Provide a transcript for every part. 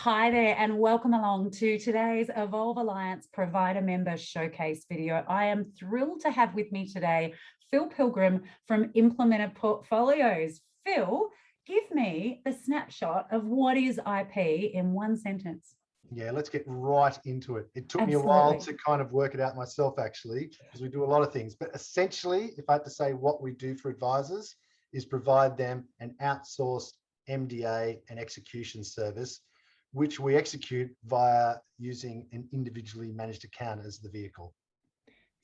Hi there and welcome along to today's Evolve Alliance Provider Member Showcase video. I am thrilled to have with me today Phil Pilgrim from Implemented Portfolios. Phil, give me the snapshot of what is IP in one sentence. Yeah, let's get right into it. It took Absolutely. me a while to kind of work it out myself, actually, because we do a lot of things. But essentially, if I had to say what we do for advisors is provide them an outsourced MDA and execution service, which we execute via using an individually managed account as the vehicle.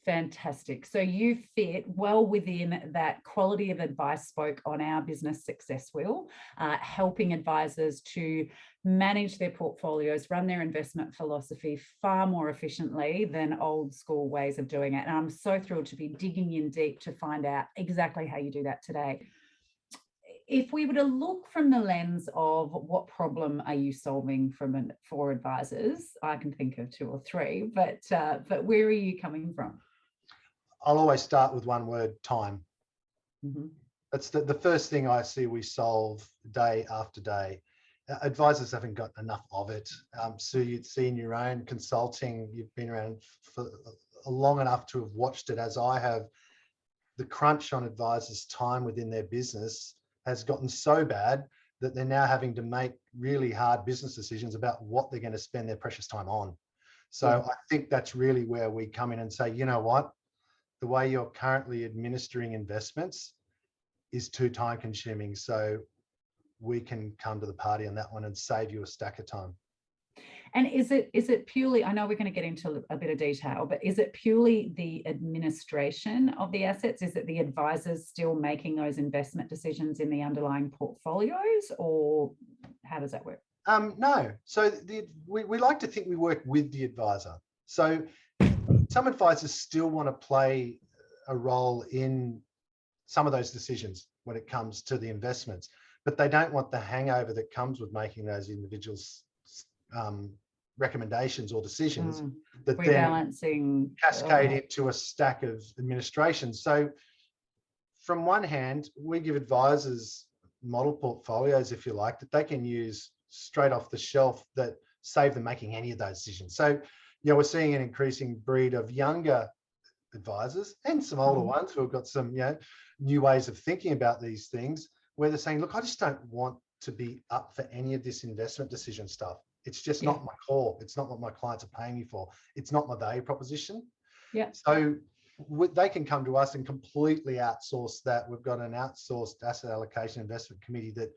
Fantastic. So you fit well within that quality of advice spoke on our business success wheel, helping advisors to manage their portfolios, run their investment philosophy far more efficiently than old school ways of doing it. And I'm so thrilled to be digging in deep to find out exactly how you do that today. If we were to look from the lens of what problem are you solving for advisors, I can think of two or three, but where are you coming from? I'll always start with one word: time. Mm-hmm. That's the first thing I see we solve day after day. Advisors haven't got enough of it. Sue, you'd seen your own consulting. You've been around for long enough to have watched it, as I have. The crunch on advisors' time within their business has gotten so bad that they're now having to make really hard business decisions about what they're going to spend their precious time on. So yeah. I think that's really where we come in and say, you know what, the way you're currently administering investments is too time consuming. So we can come to the party on that one and save you a stack of time. And is it purely, I know we're going to get into a bit of detail, but is it purely the administration of the assets? Is it the advisors still making those investment decisions in the underlying portfolios, or how does that work? No. So we like to think we work with the advisor. So some advisors still want to play a role in some of those decisions when it comes to the investments, but they don't want the hangover that comes with making those individuals recommendations or decisions that then cascade into a stack of administration. So from one hand, we give advisors model portfolios, if you like, that they can use straight off the shelf that save them making any of those decisions. So, we're seeing an increasing breed of younger advisors and some older ones who have got some, new ways of thinking about these things, where they're saying, look, I just don't want to be up for any of this investment decision stuff. It's just not my core. It's not what my clients are paying me for. It's not my value proposition. Yeah. So they can come to us and completely outsource that. We've got an outsourced asset allocation investment committee that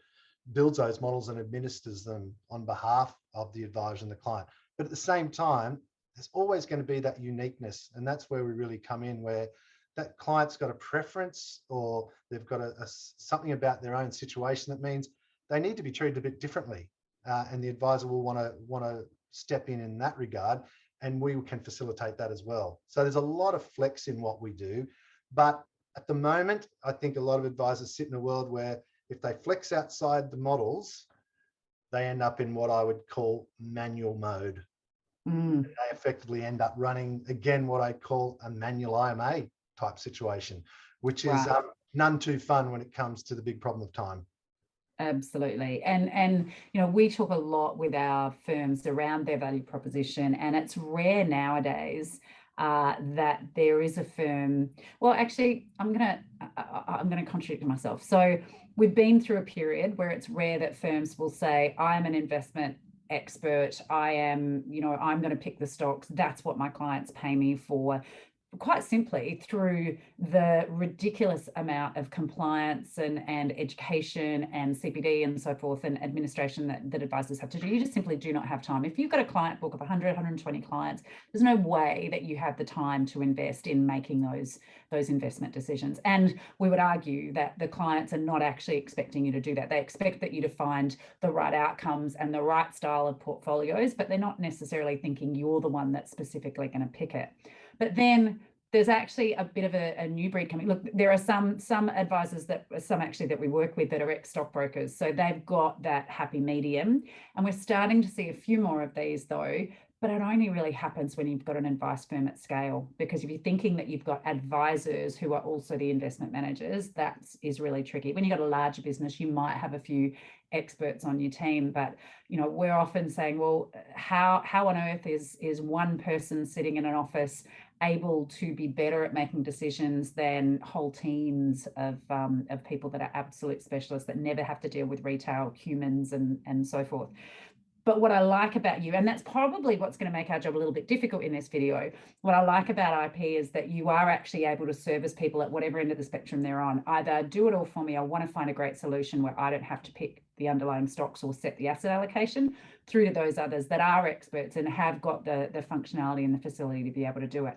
builds those models and administers them on behalf of the advisor and the client. But at the same time, there's always going to be that uniqueness. And that's where we really come in, where that client's got a preference or they've got something about their own situation that means they need to be treated a bit differently. And the advisor will want to step in that regard, and we can facilitate that as well. So there's a lot of flex in what we do, but at the moment, I think a lot of advisors sit in a world where if they flex outside the models, they end up in what I would call manual mode. They effectively end up running, again, what I call a manual IMA type situation, which is none too fun when it comes to the big problem of time. Absolutely. And we talk a lot with our firms around their value proposition, and it's rare nowadays that there is a firm. Well, actually, I'm going to contradict myself. So we've been through a period where it's rare that firms will say, I'm an investment expert. I'm going to pick the stocks. That's what my clients pay me for. Quite simply through the ridiculous amount of compliance and education and CPD and so forth and administration that advisors have to do. You just simply do not have time. If you've got a client book of 100, 120 clients, there's no way that you have the time to invest in making those investment decisions. And we would argue that the clients are not actually expecting you to do that. They expect that you to find the right outcomes and the right style of portfolios, but they're not necessarily thinking you're the one that's specifically going to pick it. But then there's actually a bit of a new breed coming. Look, there are some advisors that we work with that are ex-stockbrokers. So they've got that happy medium. And we're starting to see a few more of these, though, But it only really happens when you've got an advice firm at scale, because if you're thinking that you've got advisors who are also the investment managers, that is really tricky. When you've got a larger business, you might have a few experts on your team, but we're often saying, well, how on earth is one person sitting in an office able to be better at making decisions than whole teams of people that are absolute specialists that never have to deal with retail humans and so forth. But what I like about you, and that's probably what's going to make our job a little bit difficult in this video, what I like about IP is that you are actually able to service people at whatever end of the spectrum they're on. Either do it all for me, I want to find a great solution where I don't have to pick the underlying stocks or set the asset allocation, through to those others that are experts and have got the functionality and the facility to be able to do it.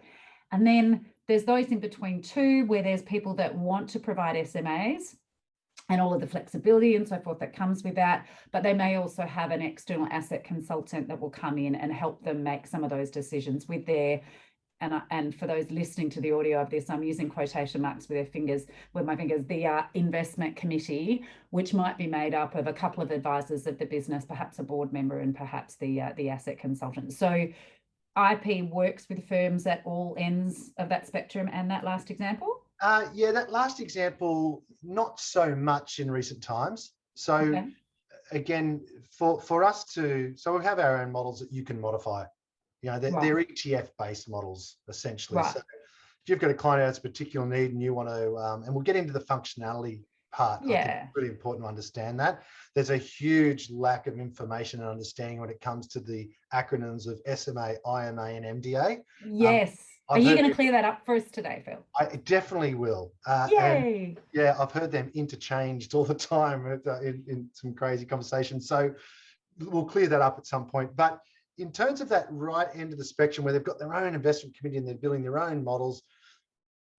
And then there's those in between too, where there's people that want to provide SMAs and all of the flexibility and so forth that comes with that. But they may also have an external asset consultant that will come in and help them make some of those decisions with their, and for those listening to the audio of this, I'm using quotation marks with my fingers, the investment committee, which might be made up of a couple of advisors of the business, perhaps a board member, and perhaps the asset consultant. So IP works with firms at all ends of that spectrum. And that last example? Yeah, that last example, not so much in recent times. So Okay. again, for us so we have our own models that you can modify. They're ETF-based models, essentially. Right. So if you've got a client who has a particular need and you want to, and we'll get into the functionality part. Yeah. I think it's really important to understand that. There's a huge lack of information and understanding when it comes to the acronyms of SMA, IMA, and MDA. Yes. Are you going to clear that up for us today, Phil? I definitely will. Yay! And yeah, I've heard them interchanged all the time in some crazy conversations. So we'll clear that up at some point. But in terms of that right end of the spectrum where they've got their own investment committee and they're building their own models,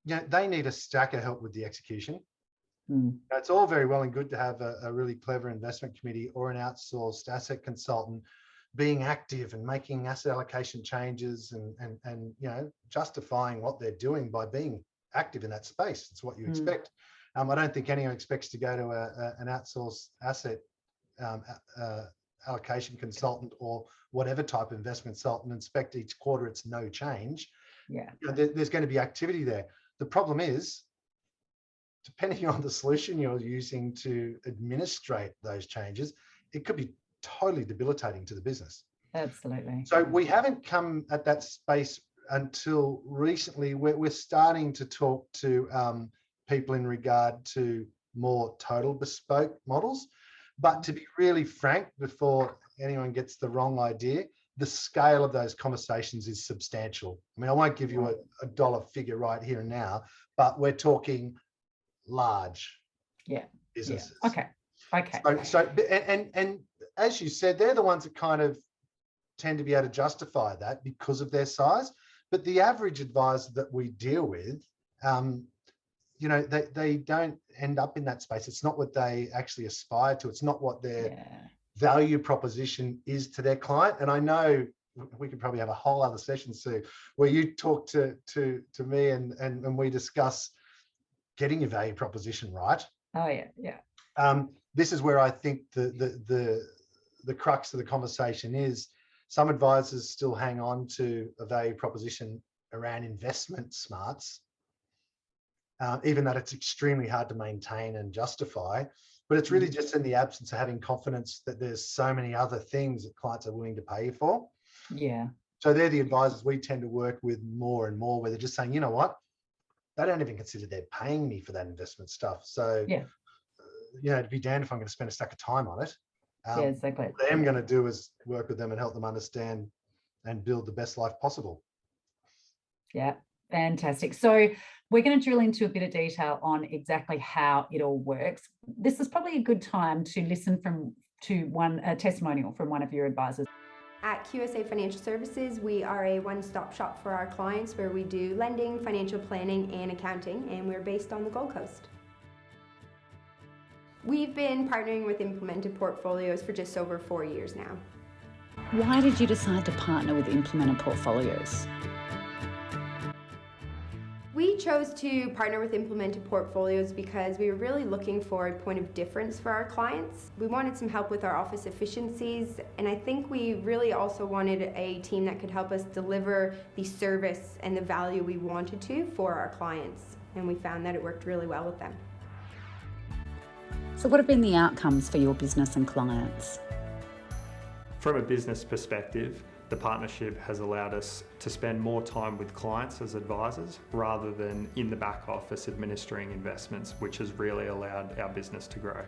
they need a stack of help with the execution. It's all very well and good to have a really clever investment committee or an outsourced asset consultant being active and making asset allocation changes and justifying what they're doing by being active in that space. It's what you expect. I don't think anyone expects to go to an outsourced asset allocation consultant or whatever type of investment consultant and expect each quarter it's no change. Yeah. There's going to be activity there. The problem is, depending on the solution you're using to administrate those changes, it could be totally debilitating to the business. Absolutely. So we haven't come at that space until recently. We're starting to talk to people in regard to more total bespoke models. But to be really frank, before anyone gets the wrong idea, the scale of those conversations is substantial. I mean, I won't give you a dollar figure right here and now, but we're talking large businesses. Yeah. Okay. So and as you said, they're the ones that kind of tend to be able to justify that because of their size. But the average advisor that we deal with, they don't end up in that space. It's not what they actually aspire to. It's not what their value proposition is to their client. And I know we could probably have a whole other session, Sue, where you talk to me and we discuss getting your value proposition right. Oh yeah. This is where I think the crux of the conversation is. Some advisors still hang on to a value proposition around investment smarts, even though it's extremely hard to maintain and justify. But it's really just in the absence of having confidence that there's so many other things that clients are willing to pay you for. Yeah. So they're the advisors we tend to work with more and more, where they're just saying, you know what, they don't even consider they're paying me for that investment stuff. So, to be damned if I'm going to spend a stack of time on it. Exactly. What I'm going to do is work with them and help them understand and build the best life possible. Yeah, fantastic. So we're going to drill into a bit of detail on exactly how it all works. This is probably a good time to listen to a testimonial from one of your advisors. At Qsa Financial Services, we are a one-stop shop for our clients where we do lending, financial planning, and accounting, and we're based on the Gold Coast. We've been partnering with Implemented Portfolios for just over 4 years now. Why did you decide to partner with Implemented Portfolios? We chose to partner with Implemented Portfolios because we were really looking for a point of difference for our clients. We wanted some help with our office efficiencies, and I think we really also wanted a team that could help us deliver the service and the value we wanted to for our clients, and we found that it worked really well with them. So what have been the outcomes for your business and clients? From a business perspective, the partnership has allowed us to spend more time with clients as advisors rather than in the back office administering investments, which has really allowed our business to grow.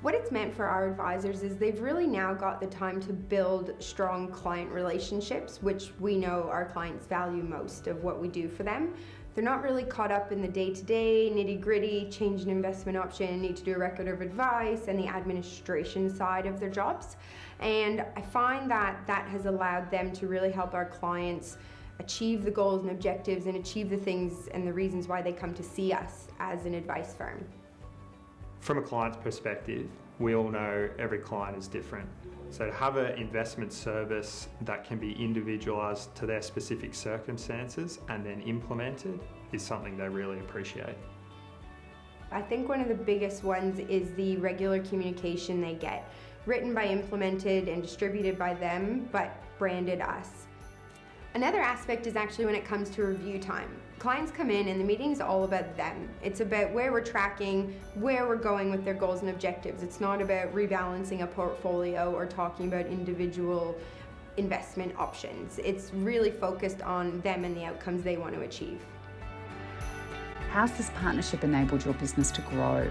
What it's meant for our advisors is they've really now got the time to build strong client relationships, which we know our clients value most of what we do for them. They're not really caught up in the day-to-day nitty-gritty, change an investment option, need to do a record of advice, and the administration side of their jobs. And I find that that has allowed them to really help our clients achieve the goals and objectives and achieve the things and the reasons why they come to see us as an advice firm. From a client's perspective, we all know every client is different. So to have an investment service that can be individualised to their specific circumstances and then implemented is something they really appreciate. I think one of the biggest ones is the regular communication they get, written by Implemented and distributed by them, but branded us. Another aspect is actually when it comes to review time. Clients come in and the meeting's all about them. It's about where we're tracking, where we're going with their goals and objectives. It's not about rebalancing a portfolio or talking about individual investment options. It's really focused on them and the outcomes they want to achieve. How's this partnership enabled your business to grow?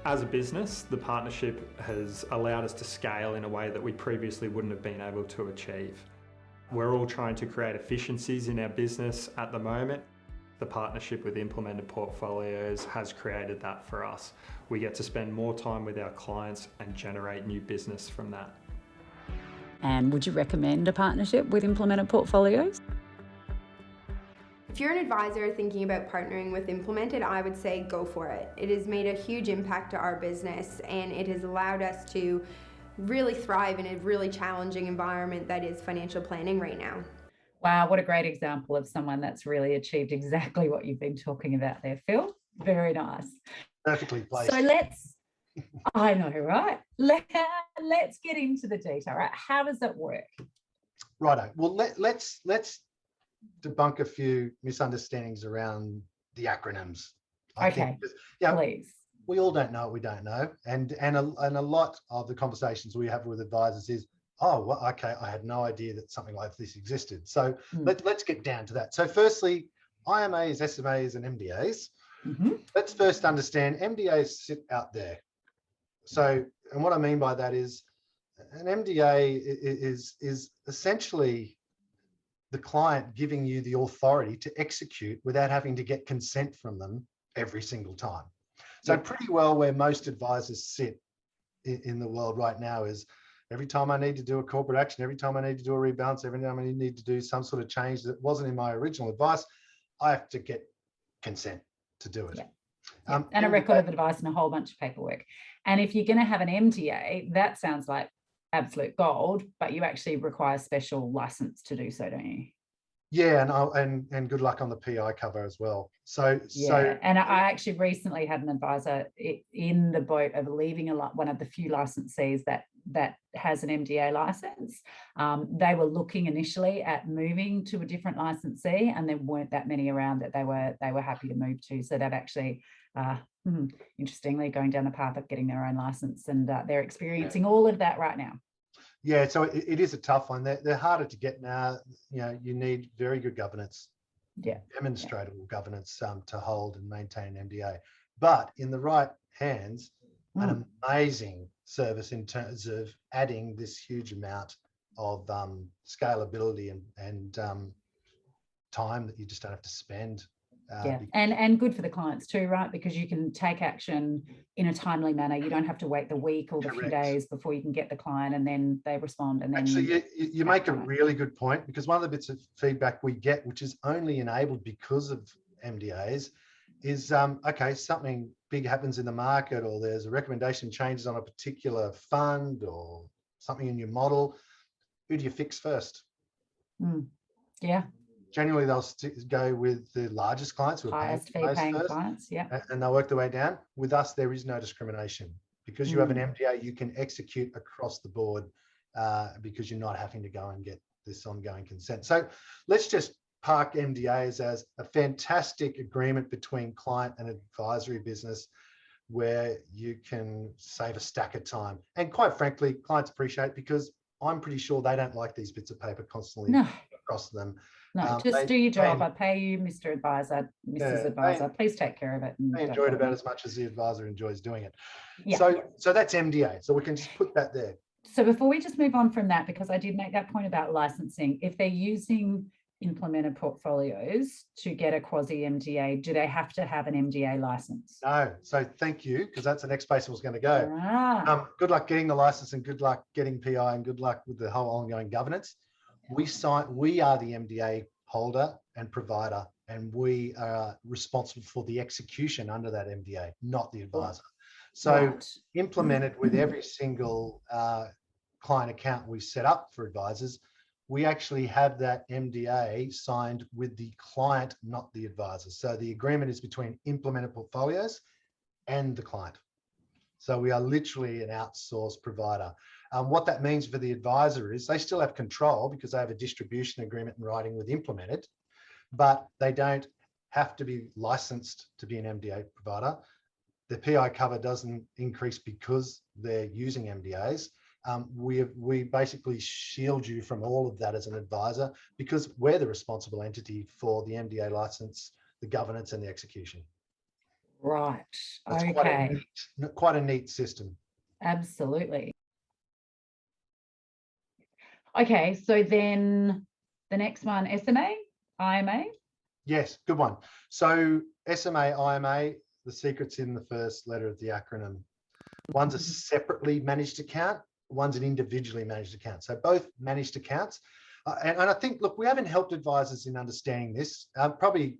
As a business, the partnership has allowed us to scale in a way that we previously wouldn't have been able to achieve. We're all trying to create efficiencies in our business at the moment. The partnership with Implemented Portfolios has created that for us. We get to spend more time with our clients and generate new business from that. And would you recommend a partnership with Implemented Portfolios? If you're an advisor thinking about partnering with Implemented, I would say go for it. It has made a huge impact to our business and it has allowed us to really thrive in a really challenging environment that is financial planning right now. Wow, what a great example of someone that's really achieved exactly what you've been talking about there, Phil. Very nice. Perfectly placed. So I know, right? Let's get into the detail, right? How does it work? Righto. Well, let's debunk a few misunderstandings around the acronyms. I think, please. We all don't know what we don't know, and a lot of the conversations we have with advisors is, oh, well, okay, I had no idea that something like this existed. So let's get down to that. So firstly, IMAs, SMAs, and MDAs. Mm-hmm. Let's first understand MDAs sit out there. So, and what I mean by that is, an MDA is essentially the client giving you the authority to execute without having to get consent from them every single time. So pretty well where most advisors sit in the world right now is every time I need to do a corporate action, every time I need to do a rebalance, every time I need to do some sort of change that wasn't in my original advice, I have to get consent to do it. Yeah. And a record of advice and a whole bunch of paperwork. And if you're going to have an MDA, that sounds like absolute gold, but you actually require a special license to do so, don't you? Yeah, and good luck on the PI cover as well. So and I actually recently had an advisor in the boat of leaving one of the few licensees that has an MDA license. They were looking initially at moving to a different licensee, and there weren't that many around that they were happy to move to. So they've actually, interestingly, going down the path of getting their own license, and they're experiencing all of that right now. Yeah, so it is a tough one. They're harder to get now. You know, you need very good governance, demonstrable governance to hold and maintain an MDA. But in the right hands, an amazing service in terms of adding this huge amount of scalability and time that you just don't have to spend. And good for the clients too, right? Because you can take action in a timely manner. You don't have to wait the week or the few days before you can get the client and then they respond. And then actually, you make a really good point, because one of the bits of feedback we get, which is only enabled because of MDAs, is okay, something big happens in the market, or there's a recommendation changes on a particular fund or something in your model. Who do you fix first? Yeah. Generally, they'll go with the largest clients who are Highest paying fee paying first, clients. Yeah. and they'll work their way down. With us, there is no discrimination. Because you have an MDA, you can execute across the board because you're not having to go and get this ongoing consent. So let's just park MDAs as a fantastic agreement between client and advisory business where you can save a stack of time. And quite frankly, clients appreciate it because I'm pretty sure they don't like these bits of paper constantly across them. No, just do your job. I pay you, Mr. Advisor, Mrs. Advisor. Please take care of it. They enjoy it about as much as the advisor enjoys doing it. Yeah. So that's MDA. So we can just put that there. So before we just move on from that, because I did make that point about licensing, if they're using implemented portfolios to get a quasi MDA, do they have to have an MDA license? No. So thank you, because that's the next place I was going to go. Good luck getting the license and good luck getting PI and good luck with the whole ongoing governance. We are the MDA holder and provider, and we are responsible for the execution under that MDA, not the advisor. So implemented with every single client account we set up for advisors, we actually have that MDA signed with the client, not the advisor. So the agreement is between implemented portfolios and the client. So we are literally an outsourced provider. What that means for the advisor is they still have control because they have a distribution agreement in writing with implemented, but they don't have to be licensed to be an MDA provider. The PI cover doesn't increase because they're using MDAs. We basically shield you from all of that as an advisor because we're the responsible entity for the MDA license, the governance and the execution. Right. That's okay. Quite a neat system. Absolutely. Okay, so then the next one, SMA, IMA? Yes, good one. So SMA, IMA, the secret's in the first letter of the acronym. One's a separately managed account, one's an individually managed account. So both managed accounts. And I think, look, we haven't helped advisors in understanding this, probably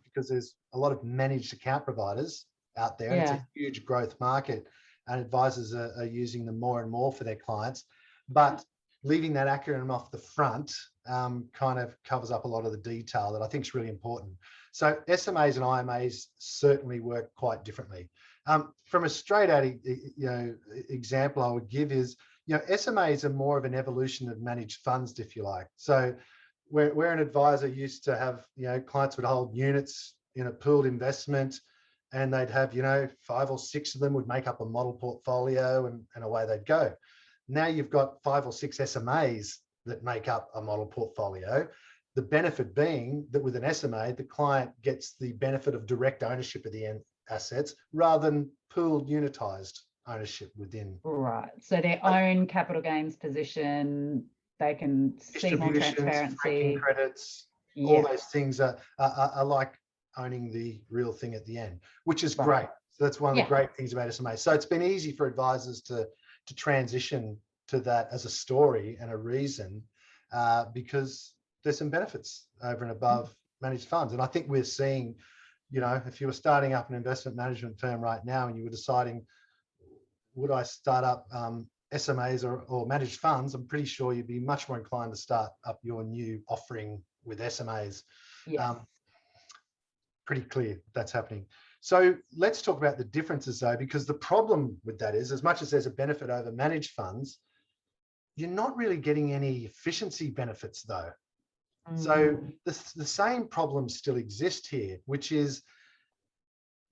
because there's a lot of managed account providers out there. And it's a huge growth market and advisors are using them more and more for their clients. But leaving that acronym off the front kind of covers up a lot of the detail that I think is really important. So SMAs and IMAs certainly work quite differently. From a straight out, example I would give is, SMAs are more of an evolution of managed funds, if you like. So where an advisor used to have, clients would hold units in a pooled investment and they'd have, 5 or 6 of them would make up a model portfolio and away they'd go. Now you've got 5 or 6 SMAs that make up a model portfolio. The benefit being that with an SMA, the client gets the benefit of direct ownership of the assets rather than pooled unitized ownership within. Right. So their own capital gains position, they can see more transparency. Franking credits, all those things are like owning the real thing at the end, which is great. So that's one of the great things about SMA. So it's been easy for advisors to transition to that as a story and a reason because there's some benefits over and above managed funds. And I think we're seeing, if you were starting up an investment management firm right now and you were deciding, would I start up SMAs or managed funds, I'm pretty sure you'd be much more inclined to start up your new offering with SMAs. Yes. Pretty clear that's happening. So let's talk about the differences though, because the problem with that is, as much as there's a benefit over managed funds, you're not really getting any efficiency benefits though. So the same problems still exist here, which is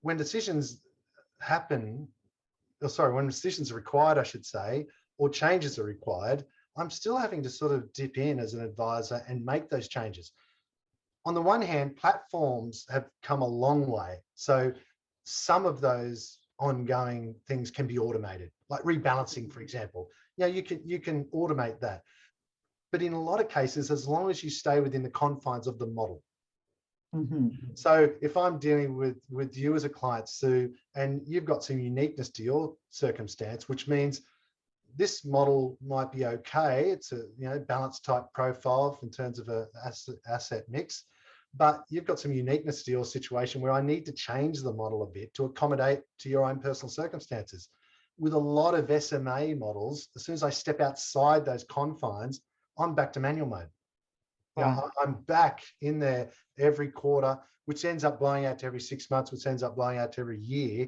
when decisions happen, when decisions are required, I should say, or changes are required, I'm still having to sort of dip in as an advisor and make those changes. On the one hand, platforms have come a long way. So some of those ongoing things can be automated, like rebalancing, for example. You can automate that. But in a lot of cases, as long as you stay within the confines of the model. So if I'm dealing with you as a client, Sue, and you've got some uniqueness to your circumstance, which means this model might be okay. It's a balanced type profile in terms of a asset mix, but you've got some uniqueness to your situation where I need to change the model a bit to accommodate to your own personal circumstances. With a lot of SMA models, as soon as I step outside those confines, I'm back to manual mode. You know, I'm back in there every quarter, which ends up blowing out to every 6 months, which ends up blowing out to every year,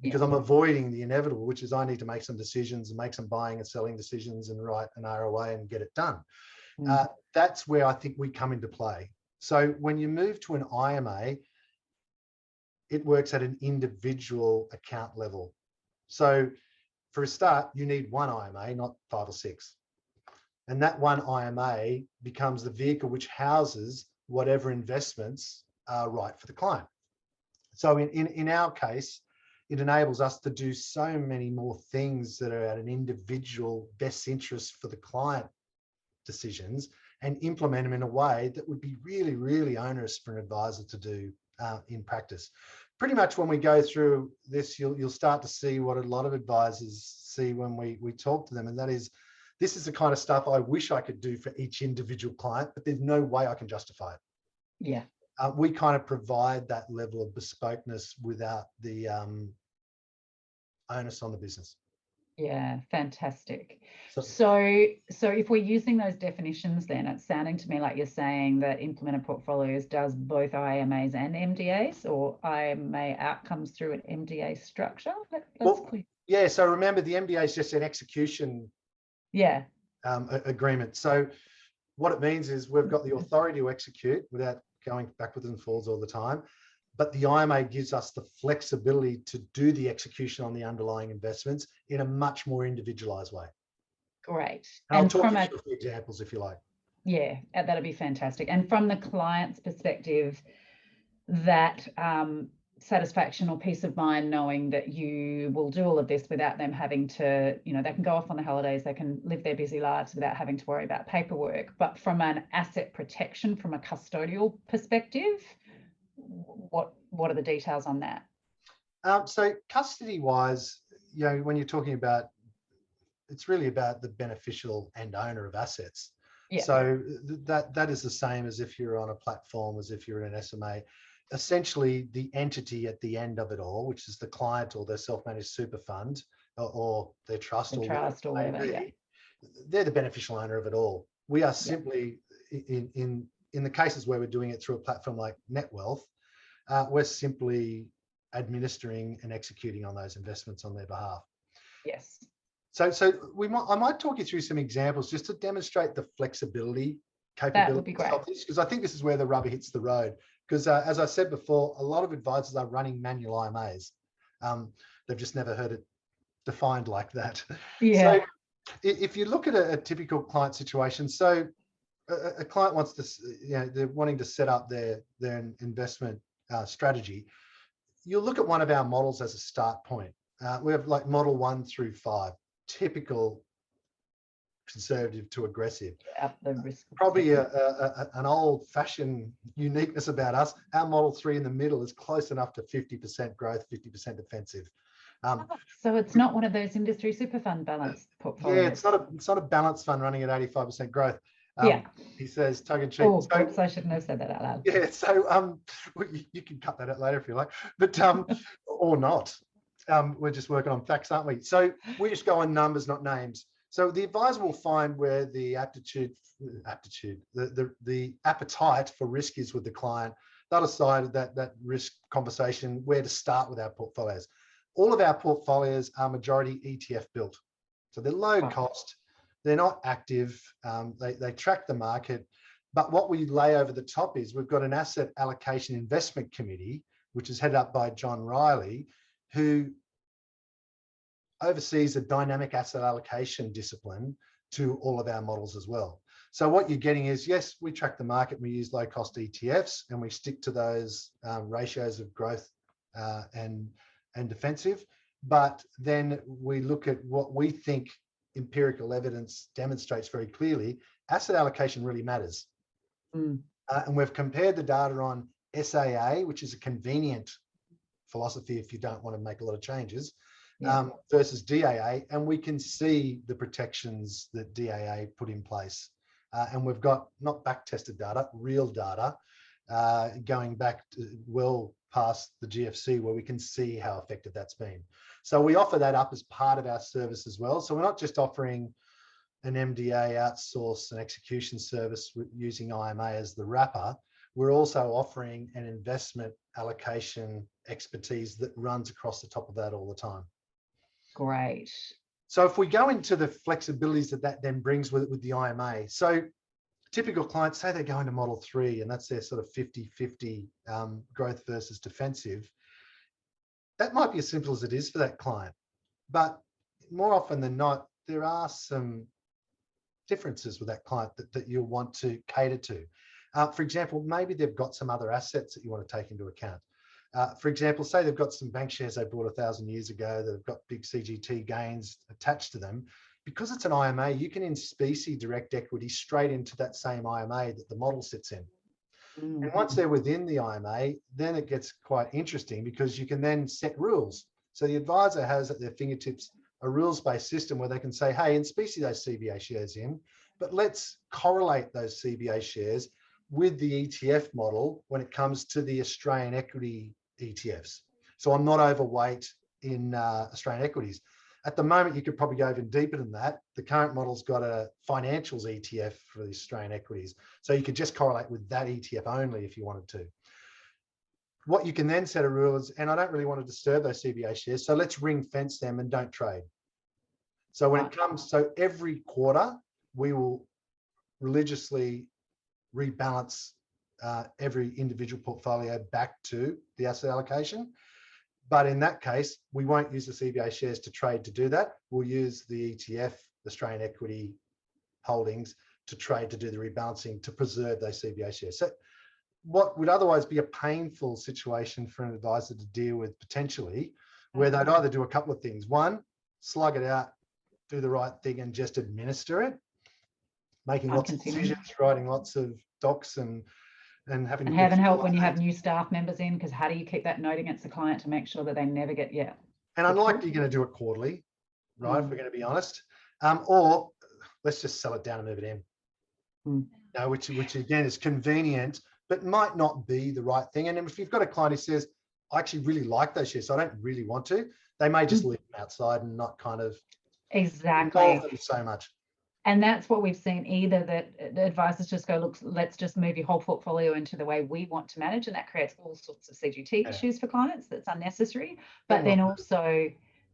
because I'm avoiding the inevitable, which is I need to make some decisions and make some buying and selling decisions and write an ROA and get it done. That's where I think we come into play. So when you move to an IMA, it works at an individual account level. So for a start, you need one IMA, not 5 or 6. And that one IMA becomes the vehicle which houses whatever investments are right for the client. So in our case, it enables us to do so many more things that are at an individual best interest for the client decisions and implement them in a way that would be really, really onerous for an advisor to do in practice. Pretty much when we go through this, you'll start to see what a lot of advisors see when we talk to them, and that is, this is the kind of stuff I wish I could do for each individual client, but there's no way I can justify it. Yeah. We kind of provide that level of bespokeness without the onus on the business. Yeah, fantastic. So if we're using those definitions, then it's sounding to me like you're saying that implemented portfolios does both IMAs and MDAs, or IMA outcomes through an MDA structure. That's clear. Yeah. So remember, the MDA is just an execution agreement. So what it means is we've got the authority to execute without going backwards and forwards all the time. But the IMA gives us the flexibility to do the execution on the underlying investments in a much more individualized way. Great. And I'll talk you through examples if you like. Yeah, that'll be fantastic. And from the client's perspective, that satisfaction or peace of mind knowing that you will do all of this without them having to, you know, they can go off on the holidays, they can live their busy lives without having to worry about paperwork. But from an asset protection, from a custodial perspective, what are the details on that? So custody wise, you know, when you're talking about, it's really about the beneficial and owner of assets. Yeah. So that is the same as if you're on a platform, as if you're in an SMA. Essentially, the entity at the end of it all, which is the client or their self-managed super fund or their trust, or whatever, they're the beneficial owner of it all. We are simply in the cases where we're doing it through a platform like NetWealth, we're simply administering and executing on those investments on their behalf. Yes. So I might talk you through some examples just to demonstrate the flexibility capability of this, because I think this is where the rubber hits the road. Because as I said before, a lot of advisors are running manual IMAs. They've just never heard it defined like that. Yeah. So if you look at a typical client situation, so a client wants to, you know, they're wanting to set up their investment strategy. You'll look at one of our models as a start point. We have like model 1 through 5, typical conservative to aggressive. The risk probably an old-fashioned uniqueness about us. Our model 3 in the middle is close enough to 50% growth, 50% defensive. So it's not one of those industry super fund balanced portfolios. Yeah, it's not a balanced fund running at 85% growth. He says tongue in cheek. Oh, so I shouldn't have said that out loud. Yeah, so you can cut that out later if you like, but or not. We're just working on facts, aren't we? So we just go on numbers, not names. So the advisor will find where the the appetite for risk is with the client. They'll decide that risk conversation, where to start with our portfolios. All of our portfolios are majority ETF built. So they're low cost, they're not active, they track the market. But what we lay over the top is we've got an asset allocation investment committee, which is headed up by John Riley, who oversees a dynamic asset allocation discipline to all of our models as well. So what you're getting is, yes, we track the market, we use low cost ETFs, and we stick to those ratios of growth and defensive. But then we look at what we think empirical evidence demonstrates very clearly. Asset allocation really matters. And we've compared the data on SAA, which is a convenient philosophy if you don't want to make a lot of changes, versus DAA, and we can see the protections that DAA put in place. And we've got not back-tested data, real data, going back to well past the GFC, where we can see how effective that's been. So we offer that up as part of our service as well. So we're not just offering an MDA outsource and execution service using IMA as the wrapper, we're also offering an investment allocation expertise that runs across the top of that all the time. Great. So if we go into the flexibilities that then brings with the IMA, so typical clients, say they go into Model 3 and that's their sort of 50-50 growth versus defensive. That might be as simple as it is for that client, but more often than not, there are some differences with that client that you'll want to cater to. For example, maybe they've got some other assets that you want to take into account. For example, say they've got some bank shares they bought 1,000 years ago that have got big CGT gains attached to them. Because it's an IMA, you can in specie direct equity straight into that same IMA that the model sits in. And once they're within the IMA, then it gets quite interesting because you can then set rules. So the advisor has at their fingertips a rules-based system where they can say, hey, in specie those CBA shares in, but let's correlate those CBA shares with the ETF model when it comes to the Australian equity ETFs. So I'm not overweight in Australian equities. At the moment, you could probably go even deeper than that. The current model's got a financials ETF for the Australian equities. So you could just correlate with that ETF only if you wanted to. What you can then set a rule is, and I don't really want to disturb those CBA shares, so let's ring fence them and don't trade. So when it comes, so every quarter, we will religiously rebalance every individual portfolio back to the asset allocation. But in that case, we won't use the CBA shares to trade to do that. We'll use the ETF, the Australian equity holdings, to trade to do the rebalancing to preserve those CBA shares. So what would otherwise be a painful situation for an advisor to deal with potentially, where they'd either do a couple of things. One, slug it out, do the right thing and just administer it, making lots of decisions, writing lots of docs and having help when you have new staff members in, because how do you keep that note against the client to make sure that they never get, And unlikely you're going to do it quarterly, right? If we're going to be honest. Or let's just sell it down and move it in. Which again is convenient, but might not be the right thing. And if you've got a client who says, I actually really like those shares, so I don't really want to, they may just leave them outside and not kind of involve them so much. And that's what we've seen, either that the advisors just go, look, let's just move your whole portfolio into the way we want to manage. And that creates all sorts of CGT issues for clients that's unnecessary. But then also,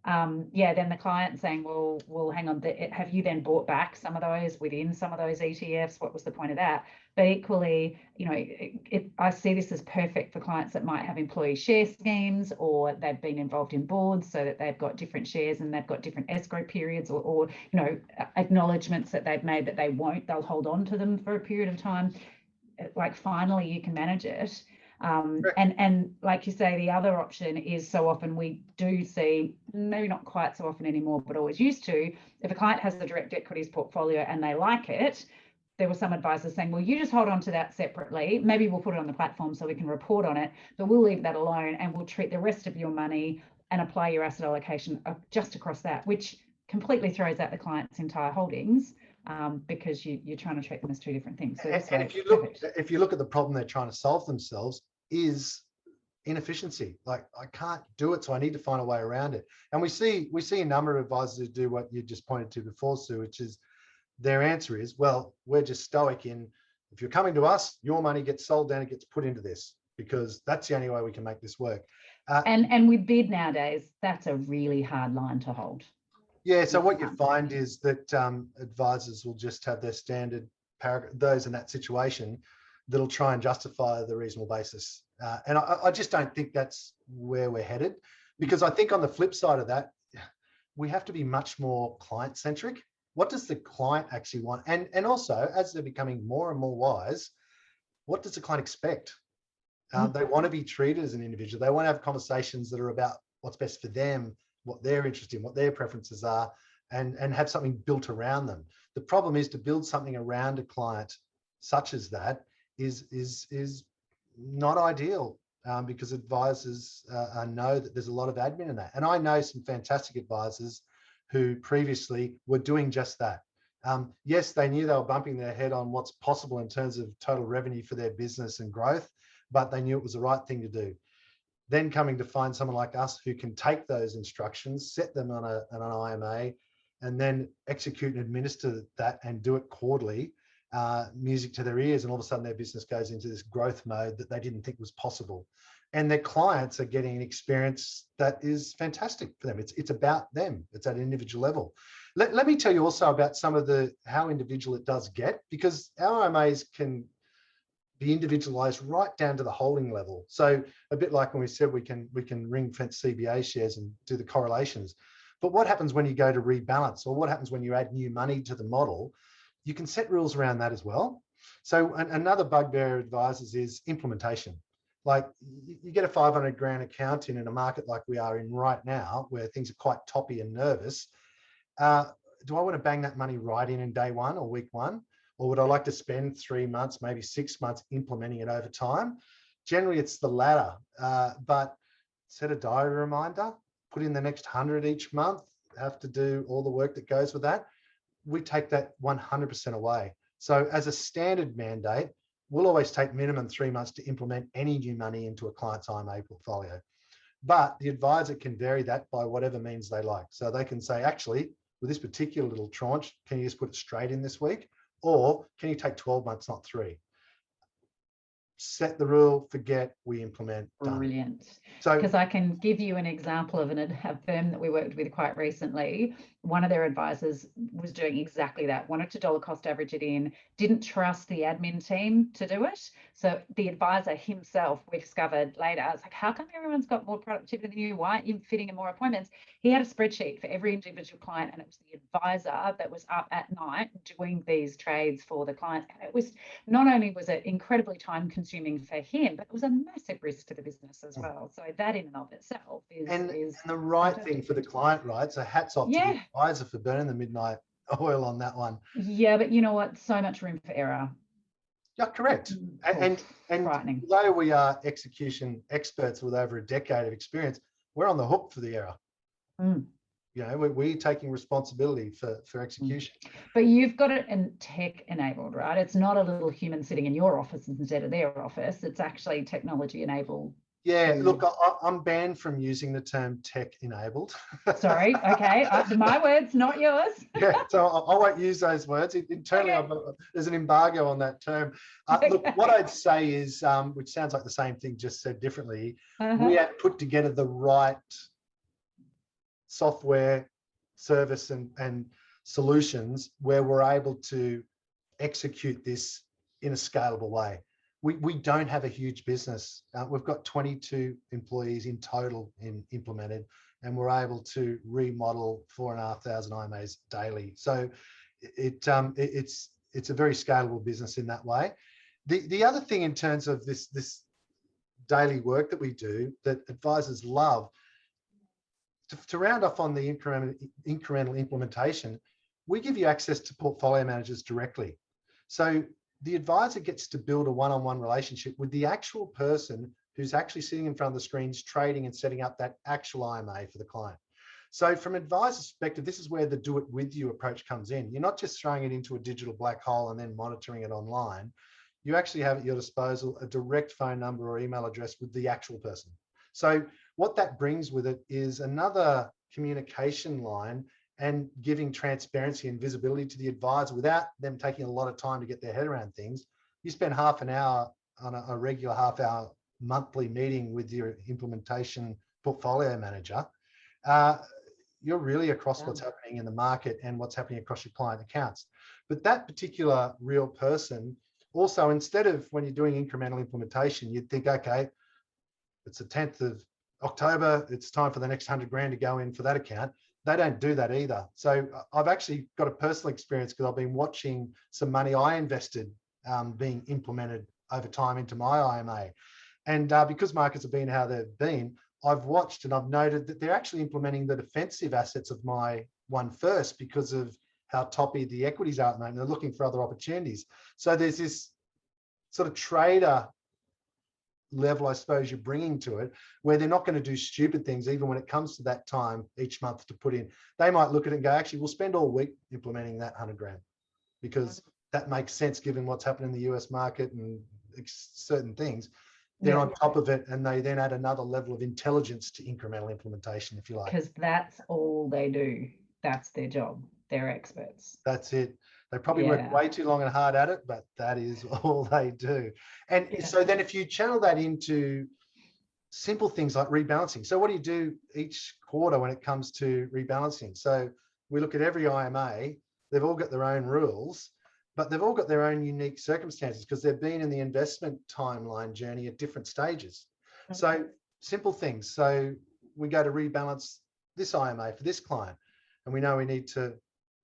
then the client saying, well, hang on, have you then bought back some of those within some of those ETFs? What was the point of that? But equally, I see this as perfect for clients that might have employee share schemes, or they've been involved in boards so that they've got different shares and they've got different escrow periods or acknowledgements that they've made that they'll hold on to them for a period of time. Like, finally, you can manage it. And like you say, the other option is, so often we do see, maybe not quite so often anymore, but always used to, if a client has the direct equities portfolio and they like it, there were some advisors saying, well, you just hold on to that separately. Maybe we'll put it on the platform so we can report on it, but we'll leave that alone and we'll treat the rest of your money and apply your asset allocation just across that, which completely throws out the client's entire holdings. Because you're trying to treat them as two different things. So and if you look at the problem they're trying to solve themselves is inefficiency. Like, I can't do it, so I need to find a way around it. And we see a number of advisors who do what you just pointed to before, Sue, which is their answer is, well, we're just stoic in, if you're coming to us, your money gets sold down, it gets put into this, because that's the only way we can make this work. And with bid nowadays, that's a really hard line to hold. Yeah, so what you find is that advisors will just have their standard paragraph, those in that situation, that'll try and justify the reasonable basis. And I just don't think that's where we're headed, because I think on the flip side of that, we have to be much more client-centric. What does the client actually want? And also, as they're becoming more and more wise, what does the client expect? They want to be treated as an individual. They want to have conversations that are about what's best for them, what they're interested in, what their preferences are, and have something built around them. The problem is to build something around a client such as that is not ideal, because advisors know that there's a lot of admin in that. And I know some fantastic advisors who previously were doing just that. Yes, they knew they were bumping their head on what's possible in terms of total revenue for their business and growth, but they knew it was the right thing to do. Then coming to find someone like us who can take those instructions, set them on an IMA, and then execute and administer that and do it quarterly, music to their ears, and all of a sudden their business goes into this growth mode that they didn't think was possible. And their clients are getting an experience that is fantastic for them. It's about them. It's at an individual level. Let me tell you also about some of how individual it does get, because our IMAs can be individualized right down to the holding level. So a bit like when we said we can ring fence CBA shares and do the correlations. But what happens when you go to rebalance, or what happens when you add new money to the model? You can set rules around that as well. So another bugbear of advisors is implementation. Like, you get a 500 grand account in a market like we are in right now, where things are quite toppy and nervous. Do I want to bang that money right in day one or week one? Or would I like to spend 3 months, maybe 6 months implementing it over time? Generally, it's the latter, but set a diary reminder, put in the next 100 each month, have to do all the work that goes with that. We take that 100% away. So as a standard mandate, we'll always take minimum 3 months to implement any new money into a client's IMA portfolio. But the advisor can vary that by whatever means they like. So they can say, actually, with this particular little tranche, can you just put it straight in this week? Or can you take 12 months, not 3? Set the rule, forget, we implement, done. Brilliant. So, because I can give you an example of a firm that we worked with quite recently. One of their advisors was doing exactly that, wanted to dollar cost average it in, didn't trust the admin team to do it. So the advisor himself, we discovered later, it's like, how come everyone's got more productivity than you? Why aren't you fitting in more appointments? He had a spreadsheet for every individual client, and it was the advisor that was up at night doing these trades for the client. And it was, not only was it incredibly time consuming for him, but it was a massive risk to the business as well. So that in and of itself is and the right thing for the client, right? So hats off to the advisor for burning the midnight oil on that one. Yeah, but you know what? So much room for error. Yeah, correct. And although we are execution experts with over a decade of experience, we're on the hook for the error. You know, we're taking responsibility for execution. But you've got it in tech enabled, right? It's not a little human sitting in your office instead of their office. It's actually technology enabled. Yeah, look, I'm banned from using the term tech enabled. Sorry, okay, my words, not yours. Yeah, so I won't use those words. Internally, okay. There's an embargo on that term. Look, what I'd say is, which sounds like the same thing, just said differently, we have put together the right software, service and solutions where we're able to execute this in a scalable way. We don't have a huge business. We've got 22 employees in total implemented, and we're able to remodel 4,500 IMAs daily. So it's a very scalable business in that way. The other thing in terms of this daily work that we do that advisors love, to round off on the incremental implementation, we give you access to portfolio managers directly. So the advisor gets to build a one-on-one relationship with the actual person who's actually sitting in front of the screens, trading and setting up that actual IMA for the client. So from an advisor's perspective, this is where the do it with you approach comes in. You're not just throwing it into a digital black hole and then monitoring it online. You actually have at your disposal a direct phone number or email address with the actual person. So what that brings with it is another communication line and giving transparency and visibility to the advisor without them taking a lot of time to get their head around things. You spend half an hour on a regular half-hour monthly meeting with your implementation portfolio manager. You're really across what's happening in the market and what's happening across your client accounts. But that particular real person also, instead of when you're doing incremental implementation, you'd think, okay, it's the 10th of October, it's time for the next 100 grand to go in for that account. They don't do that either. So I've actually got a personal experience because I've been watching some money I invested being implemented over time into my IMA. And because markets have been how they've been, I've watched and I've noted that they're actually implementing the defensive assets of my one first because of how toppy the equities are at the moment. They're looking for other opportunities. So there's this sort of trader level, I suppose, you're bringing to it, where they're not going to do stupid things even when it comes to that time each month to put in. They might look at it and go, actually, we'll spend all week implementing that 100 grand because that makes sense given what's happening in the US market and certain things. They're on top of it, and they then add another level of intelligence to incremental implementation, if you like. Because that's all they do. that's their job. They're experts. That's it. They probably work way too long and hard at it, but that is all they do. And so then if you channel that into simple things like rebalancing. So what do you do each quarter when it comes to rebalancing? So we look at every IMA, they've all got their own rules, but they've all got their own unique circumstances because they've been in the investment timeline journey at different stages. So simple things. So we go to rebalance this IMA for this client, and we know we need to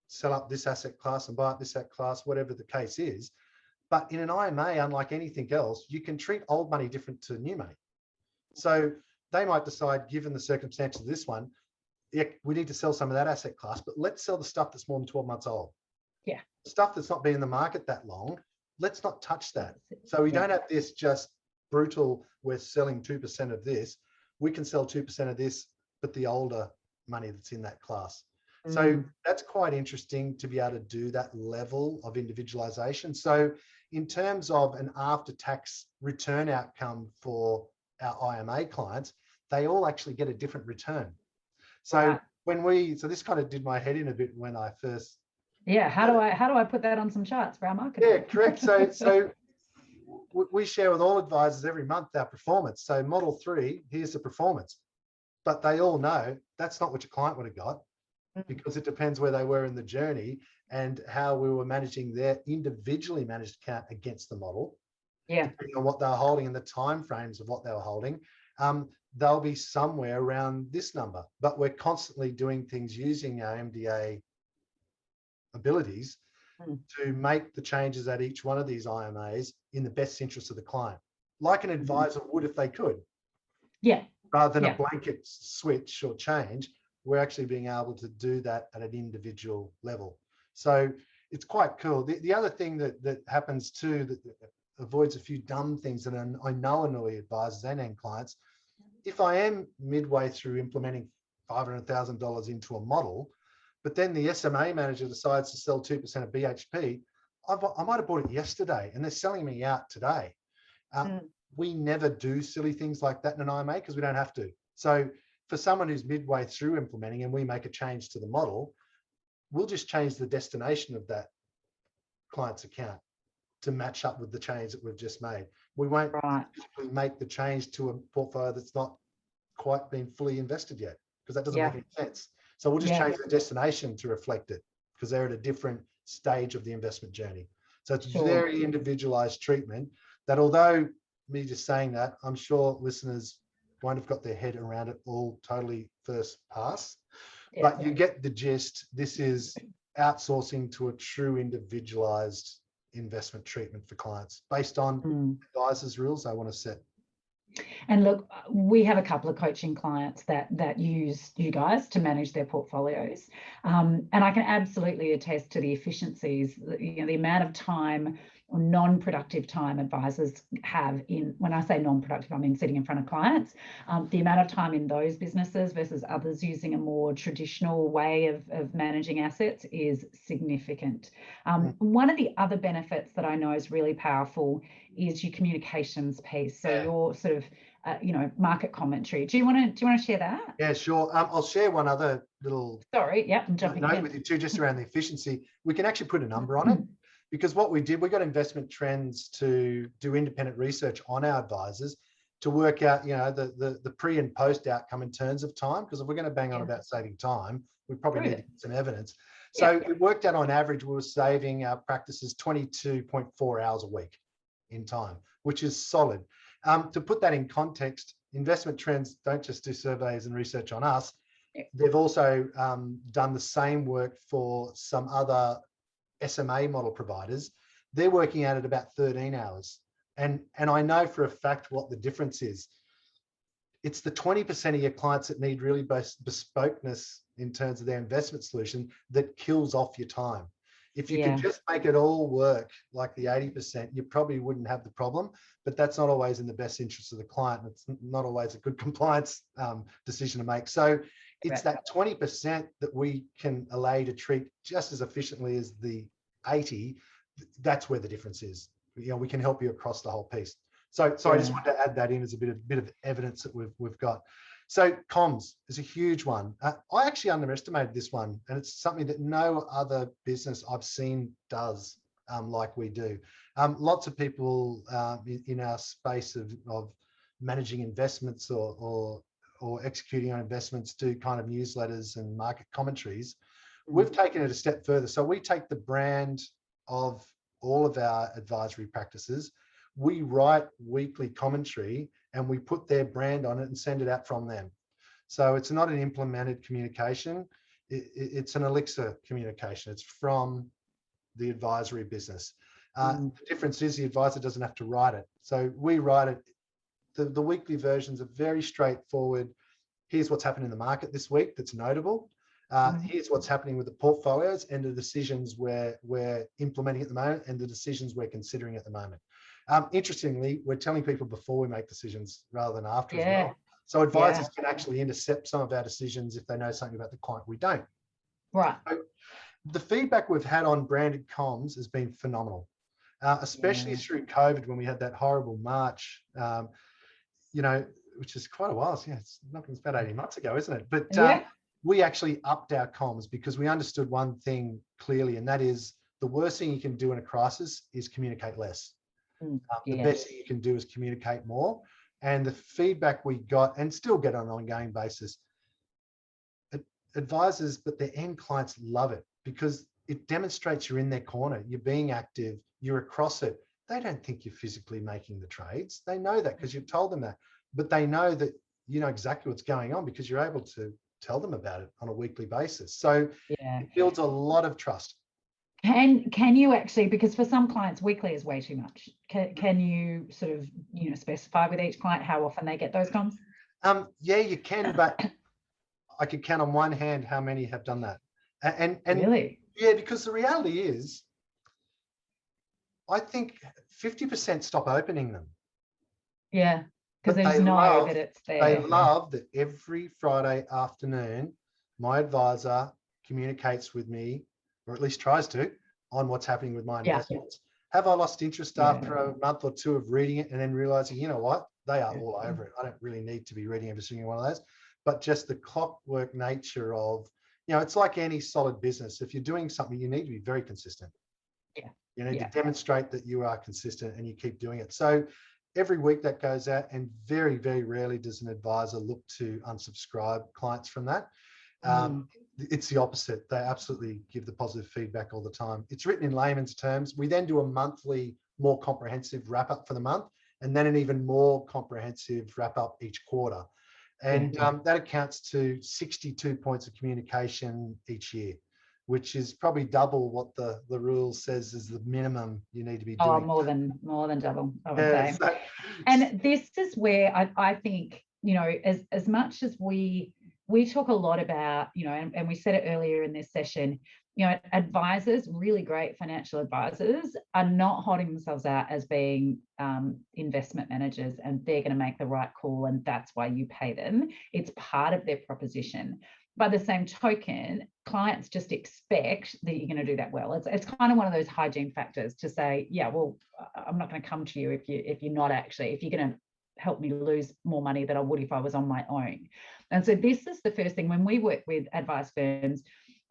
sell up this asset class and buy up this asset class, whatever the case is. But in an IMA, unlike anything else, you can treat old money different to new money. So they might decide, given the circumstances of this one, yeah, we need to sell some of that asset class, but let's sell the stuff that's more than 12 months old. Yeah. Stuff that's not been in the market that long, let's not touch that. So we don't have this just brutal, we're selling 2% of this. We can sell 2% of this, but the older money that's in that class. So that's quite interesting to be able to do that level of individualization. So in terms of an after-tax return outcome for our IMA clients, they all actually get a different return. So so this kind of did my head in a bit when I first. Yeah. How do I put that on some charts for our marketing? Yeah, correct. So we share with all advisors every month our performance. So model 3, here's the performance, but they all know that's not what your client would have got, because it depends where they were in the journey and how we were managing their individually managed account against the model. Yeah. Depending on what they were holding and the timeframes of what they were holding, they'll be somewhere around this number. But we're constantly doing things using our MDA abilities to make the changes at each one of these IMAs in the best interest of the client, like an advisor would if they could. Yeah. Rather than a blanket switch or change, we're actually being able to do that at an individual level. So it's quite cool. The other thing that happens too, that avoids a few dumb things that I know annoy advisors and end clients. If I am midway through implementing $500,000 into a model, but then the SMA manager decides to sell 2% of BHP, I might have bought it yesterday and they're selling me out today. We never do silly things like that in an IMA because we don't have to. So for someone who's midway through implementing and we make a change to the model, we'll just change the destination of that client's account to match up with the change that we've just made. We won't make the change to a portfolio that's not quite been fully invested yet, because that doesn't make any sense. So we'll just change the destination to reflect it because they're at a different stage of the investment journey. So it's very individualized treatment that, although me just saying that, I'm sure listeners won't have got their head around it all totally first pass, but you get the gist. This is outsourcing to a true individualized investment treatment for clients based on advisors' rules they want to set. And look, we have a couple of coaching clients that use you guys to manage their portfolios, and I can absolutely attest to the efficiencies, the amount of time or non-productive time advisors have in, when I say non-productive, I mean sitting in front of clients, the amount of time in those businesses versus others using a more traditional way of managing assets is significant. One of the other benefits that I know is really powerful is your communications piece. So your sort of, market commentary. Do you want to share that? Yeah, sure. I'll share one other little I'm jumping note in with you too, just around the efficiency. We can actually put a number on it. Because what we did, we got Investment Trends to do independent research on our advisors to work out, the pre and post outcome in terms of time. Because if we're going to bang on about saving time, we probably need to get some evidence. So it worked out on average, we were saving our practices 22.4 hours a week in time, which is solid. To put that in context, Investment Trends don't just do surveys and research on us. They've also done the same work for some other SMA model providers. They're working out at about 13 hours. And I know for a fact what the difference is. It's the 20% of your clients that need really bespokeness in terms of their investment solution that kills off your time. If you could just make it all work like the 80%, you probably wouldn't have the problem, but that's not always in the best interest of the client. And it's not always a good compliance decision to make. So it's that 20% that we can allow to treat just as efficiently as the 80. That's where the difference is. We can help you across the whole piece. So I just wanted to add that in as a bit of evidence that we've got. So comms is a huge one. I actually underestimated this one, and it's something that no other business I've seen does like we do. Lots of people in our space of managing investments or executing on investments do kind of newsletters and market commentaries. We've taken it a step further. So we take the brand of all of our advisory practices, we write weekly commentary, and we put their brand on it and send it out from them. So it's not an implemented communication. It's an Elixir communication. It's from the advisory business. The difference is the advisor doesn't have to write it. So we write it. The weekly versions are very straightforward. Here's what's happened in the market this week that's notable. Here's what's happening with the portfolios and the decisions we're implementing at the moment and the decisions we're considering at the moment. Interestingly, we're telling people before we make decisions rather than after as well. So advisors can actually intercept some of our decisions if they know something about the client we don't. Right. So the feedback we've had on branded comms has been phenomenal, especially through COVID when we had that horrible March, which is quite a while. So it's about 18 months ago, isn't it? But we actually upped our comms because we understood one thing clearly, and that is the worst thing you can do in a crisis is communicate less. The best thing you can do is communicate more. And the feedback we got, and still get on an ongoing basis, advisors, but their end clients love it because it demonstrates you're in their corner, you're being active, you're across it. They don't think you're physically making the trades. They know that because you've told them that, but they know that you know exactly what's going on because you're able to tell them about it on a weekly basis. So it builds a lot of trust. Can you actually, because for some clients weekly is way too much, can you sort of specify with each client how often they get those comms? Yeah, you can, but I could count on one hand how many have done that. And really? Yeah, because the reality is, I think 50% stop opening them. Yeah, because they just know that it's there. They love that every Friday afternoon, my advisor communicates with me, or at least tries to, on what's happening with my investments. Have I lost interest after a month or two of reading it and then realizing, you know what, they are all over it. I don't really need to be reading every single one of those. But just the clockwork nature of, it's like any solid business. If you're doing something, you need to be very consistent. You need to demonstrate that you are consistent and you keep doing it. So every week that goes out, and very, very rarely does an advisor look to unsubscribe clients from that. It's the opposite. They absolutely give the positive feedback all the time. It's written in layman's terms. We then do a monthly, more comprehensive wrap up for the month, and then an even more comprehensive wrap up each quarter. And that accounts to 62 points of communication each year, which is probably double what the rule says is the minimum you need to be doing. Oh, more than double, I would say. And this is where I think, as much as we talk a lot about, and we said it earlier in this session, advisors, really great financial advisors, are not holding themselves out as being investment managers and they're going to make the right call and that's why you pay them. It's part of their proposition. By the same token, clients just expect that you're going to do that well. It's kind of one of those hygiene factors to say, well, I'm not going to come to you if you're not actually, if you're going to help me lose more money than I would if I was on my own. And so this is the first thing when we work with advice firms,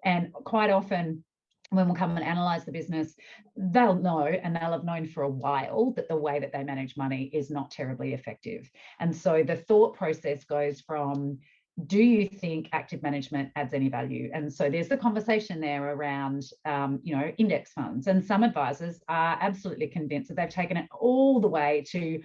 and quite often when we'll come and analyze the business, they'll know, and they'll have known for a while, that the way that they manage money is not terribly effective. And so the thought process goes from, do you think active management adds any value? And so there's the conversation there around, index funds. And some advisors are absolutely convinced that they've taken it all the way to,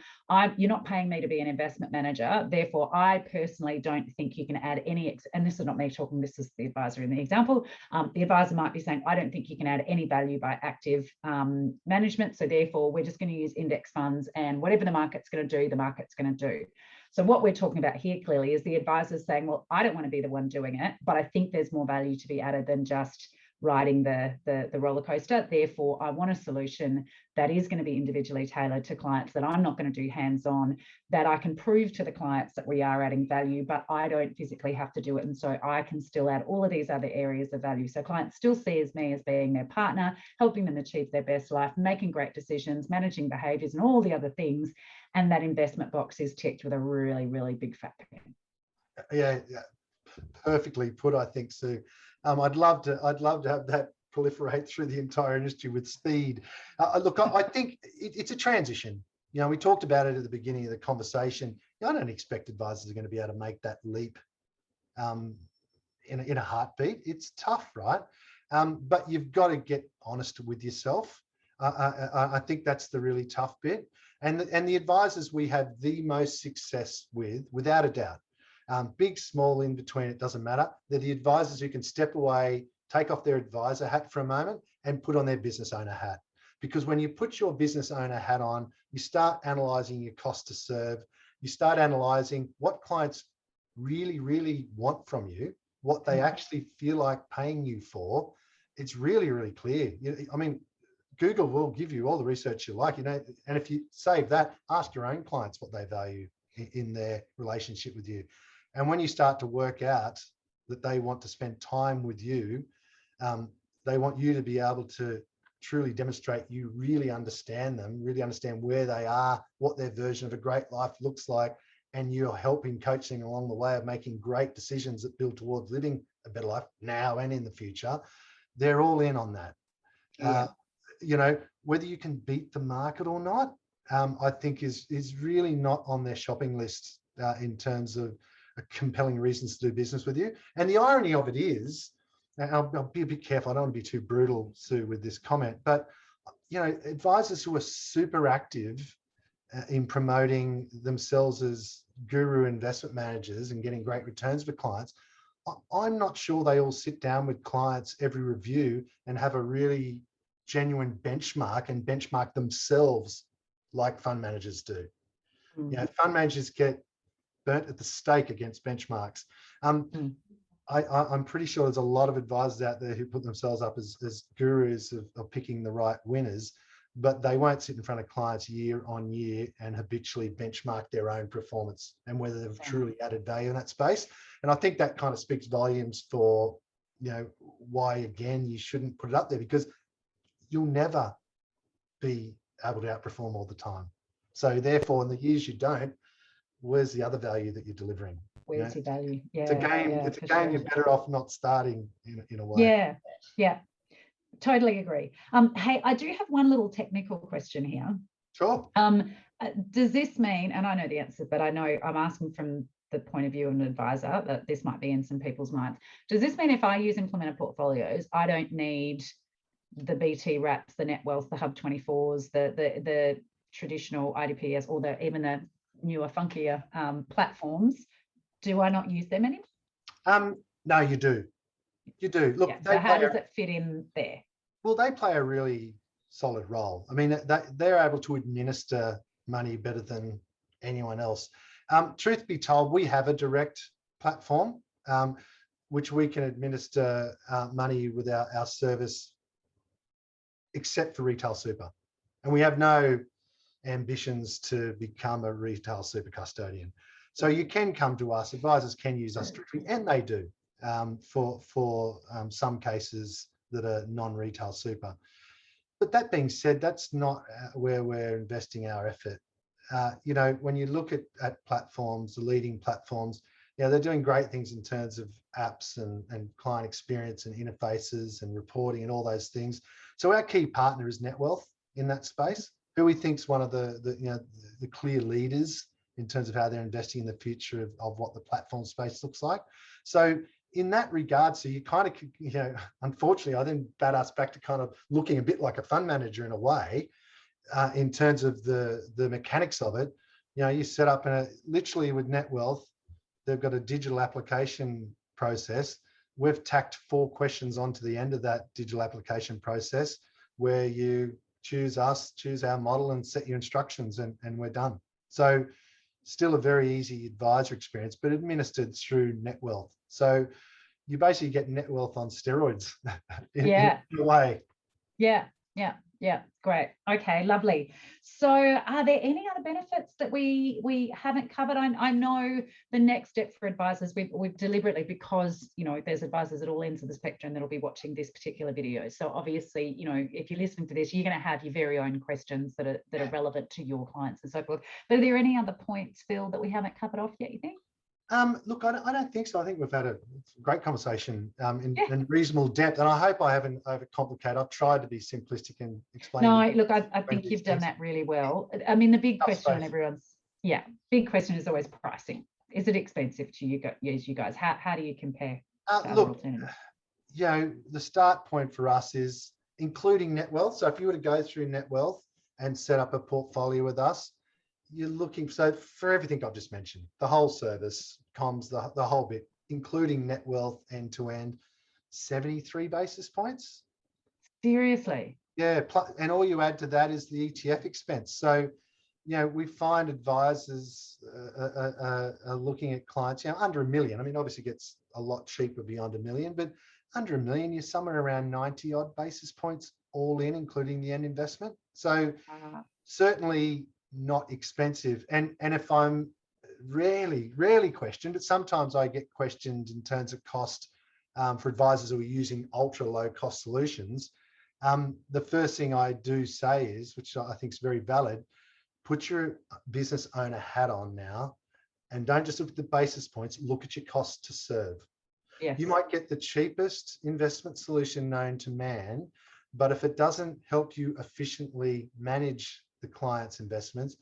you're not paying me to be an investment manager. Therefore, I personally don't think you can add any, and this is not me talking, this is the advisor in the example. The advisor might be saying, I don't think you can add any value by active management. So therefore, we're just going to use index funds, and whatever the market's going to do, the market's going to do. So what we're talking about here clearly is the advisors saying, well, I don't want to be the one doing it, but I think there's more value to be added than just riding the roller coaster. Therefore, I want a solution that is going to be individually tailored to clients, that I'm not going to do hands-on, that I can prove to the clients that we are adding value, but I don't physically have to do it. And so I can still add all of these other areas of value. So clients still see me as being their partner, helping them achieve their best life, making great decisions, managing behaviors and all the other things. And that investment box is ticked with a really, really big fat pen. Yeah, perfectly put, I think, Sue. I'd love to have that proliferate through the entire industry with speed. Look, I think it's a transition. You know, we talked about it at the beginning of the conversation. I don't expect advisors are going to be able to make that leap in a heartbeat. It's tough, right? But you've got to get honest with yourself. I think that's the really tough bit. And the advisors we have the most success with, without a doubt, big, small, in between, it doesn't matter. They're the advisors who can step away, take off their advisor hat for a moment and put on their business owner hat. Because when you put your business owner hat on, you start analysing your cost to serve. You start analysing what clients really, really want from you, what they actually feel like paying you for. It's really, really clear. I mean, Google will give you all the research you like, and if you save that, ask your own clients what they value in their relationship with you. And when you start to work out that they want to spend time with you, they want you to be able to truly demonstrate you really understand them, really understand where they are, what their version of a great life looks like, and you're helping, coaching along the way of making great decisions that build towards living a better life now and in the future. They're all in on that. Yeah. You know, whether you can beat the market or not, I think is really not on their shopping list in terms of compelling reasons to do business with you. And the irony of it is, and I'll be a bit careful, I don't want to be too brutal, Sue, with this comment, but you know, advisors who are super active in promoting themselves as guru investment managers and getting great returns for clients, I'm not sure they all sit down with clients every review and have a really genuine benchmark and benchmark themselves like fund managers do. You know, fund managers get burnt at the stake against benchmarks. I'm pretty sure there's a lot of advisors out there who put themselves up as gurus of picking the right winners, but they won't sit in front of clients year on year and habitually benchmark their own performance and whether they've truly added value in that space. And I think that kind of speaks volumes for, you know, why, again, you shouldn't put it up there, because you'll never be able to outperform all the time. So therefore, in the years you don't, where's the other value that you're delivering? Where's your value? Yeah, it's a game. It's a game sure. You're better off not starting in a way. Yeah, totally agree. Hey, I do have one little technical question here. Sure. Does this mean, and I know the answer, but I know I'm asking from the point of view of an advisor, that this might be in some people's minds. Does this mean if I use implemented portfolios, I don't need the BT wraps, the net wealth, the hub 24s, the traditional IDPS, or even the newer, funkier platforms? Do I not use them anymore? No, you do. You do. Look, so how does it fit in there? Well, they play a really solid role. I mean, they're able to administer money better than anyone else. Truth be told, we have a direct platform which we can administer money with our service, except for retail super. And we have no ambitions to become a retail super custodian. So you can come to us, advisors can use us strictly, and they do for some cases that are non-retail super. But that being said, that's not where we're investing our effort. You know, when you look at platforms, the leading platforms, yeah, they're doing great things in terms of apps and client experience and interfaces and reporting and all those things. So our key partner is NetWealth in that space, who we think is one of the clear leaders in terms of how they're investing in the future of what the platform space looks like. So in that regard, so you kind of, you know, unfortunately, I then bat us back to kind of looking a bit like a fund manager in a way, in terms of the mechanics of it. You know, you set up literally with NetWealth, they've got a digital application process. We've tacked 4 questions onto the end of that digital application process, where you choose us, choose our model, and set your instructions, and we're done. So still a very easy advisor experience, but administered through NetWealth. So you basically get net wealth on steroids in Yeah. a way. Yeah, great. Okay, lovely. So are there any other benefits that we haven't covered? I know the next step for advisors, we've deliberately, because, you know, there's advisors at all ends of the spectrum that'll be watching this particular video. So obviously, you know, if you're listening to this, you're going to have your very own questions that are relevant to your clients and so forth. But are there any other points, Phil, that we haven't covered off yet, you think? Look, I don't think so. I think we've had a great conversation in reasonable depth, and I hope I haven't overcomplicated. I've tried to be simplistic and explain. No, look, I think you've done that really well. I mean, the big question on everyone's, big question is always pricing. Is it expensive to you guys? How do you compare to other alternatives? You know, the start point for us is including net wealth. So if you were to go through net wealth and set up a portfolio with us, you're looking for everything I've just mentioned, the whole service, comms, the whole bit, including net wealth end to end, 73 basis points. Seriously? Yeah, and all you add to that is the ETF expense. So, you know, we find advisors are looking at clients, you know, under $1 million. I mean, obviously it gets a lot cheaper beyond $1 million, but under $1 million, you're somewhere around 90 odd basis points all in, including the end investment. So certainly not expensive. And if I'm rarely questioned, but sometimes I get questioned in terms of cost for advisors who are using ultra low cost solutions. The first thing I do say is, which I think is very valid, put your business owner hat on now and don't just look at the basis points, look at your cost to serve. Yes. You might get the cheapest investment solution known to man, but if it doesn't help you efficiently manage the client's investments,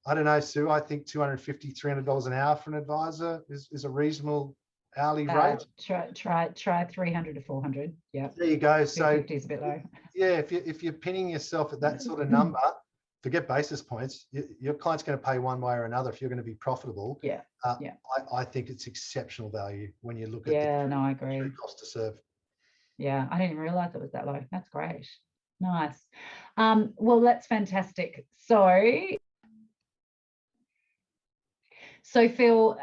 I don't know, Sue, I think $250, $300 an hour for an advisor is a reasonable hourly rate. Try 300 to 400. Yeah. There you go. So 250 is a bit low. Yeah, if you're pinning yourself at that sort of number, forget basis points. Your client's going to pay one way or another if you're going to be profitable. Yeah. I think it's exceptional value when you look at I agree. true cost to serve. Yeah, I didn't realize it was that low. That's great. Nice. Well, that's fantastic. So Phil,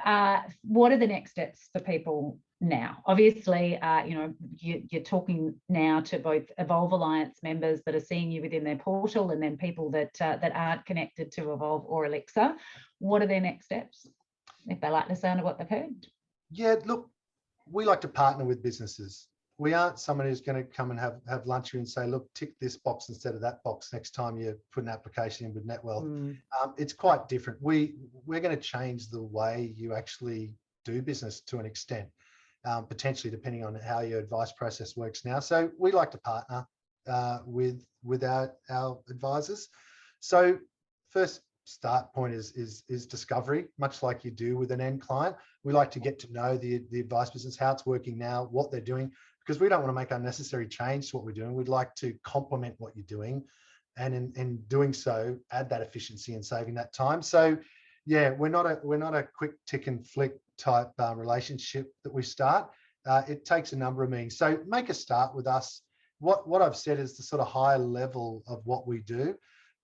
what are the next steps for people now? Obviously, you know, you're talking now to both Evolve Alliance members that are seeing you within their portal, and then people that aren't connected to Evolve or Alexa. What are their next steps if they like the sound of what they've heard? Yeah, look, we like to partner with businesses. We aren't someone who's going to come and have lunch with you and say, look, tick this box instead of that box next time you put an application in with NetWealth. It's quite different. We're going to change the way you actually do business to an extent, potentially depending on how your advice process works now. So we like to partner with our advisors. So first start point is discovery, much like you do with an end client. We like to get to know the advice business, how it's working now, what they're doing, because we don't want to make unnecessary change to what we're doing. We'd like to complement what you're doing, and in doing so, add that efficiency and saving that time. So yeah, we're not a quick tick and flick type relationship that we start. It takes a number of meetings. So make a start with us. What I've said is the sort of high level of what we do,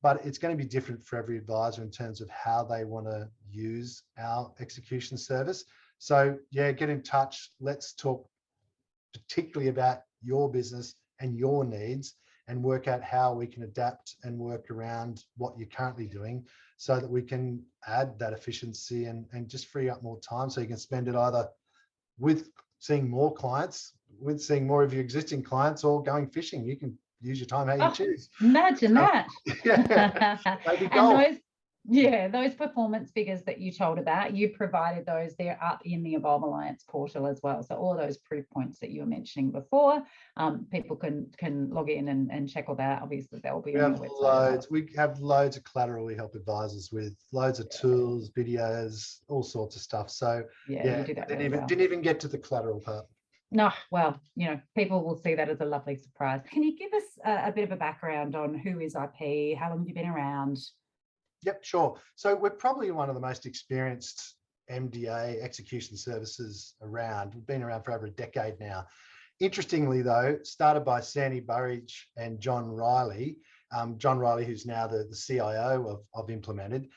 but it's going to be different for every advisor in terms of how they want to use our execution service. So yeah, get in touch. Let's talk particularly about your business and your needs, and work out how we can adapt and work around what you're currently doing so that we can add that efficiency and just free up more time so you can spend it either with seeing more clients, with seeing more of your existing clients, or going fishing. You can use your time how you choose. Imagine that. Yeah, maybe golf. Those performance figures that you told about, you provided those. They're up in the Evolve Alliance portal as well. So all of those proof points that you were mentioning before, people can log in and check all that. Obviously, they'll be on your website. We have loads of collateral we help advisors with, loads of tools, videos, all sorts of stuff. So you do that didn't even get to the collateral part. No, well, you know, people will see that as a lovely surprise. Can you give us a bit of a background on who is IP? How long have you been around? Yep, sure. So we're probably one of the most experienced MDA execution services around. We've been around for over a decade now. Interestingly, though, started by Sandy Burridge and John Riley. John Riley, who's now the CIO of Implemented.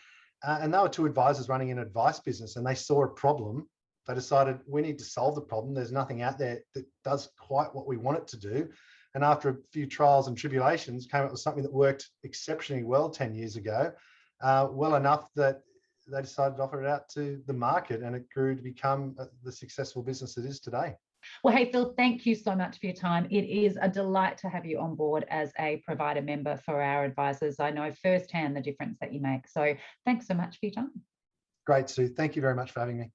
And they were two advisors running an advice business, and they saw a problem They decided we need to solve the problem. There's nothing out there that does quite what we want it to do. And after a few trials and tribulations, came up with something that worked exceptionally well 10 years ago, well enough that they decided to offer it out to the market, and it grew to become the successful business it is today. Well, hey, Phil, thank you so much for your time. It is a delight to have you on board as a provider member for our advisors. I know firsthand the difference that you make. So thanks so much for your time. Great, Sue. Thank you very much for having me.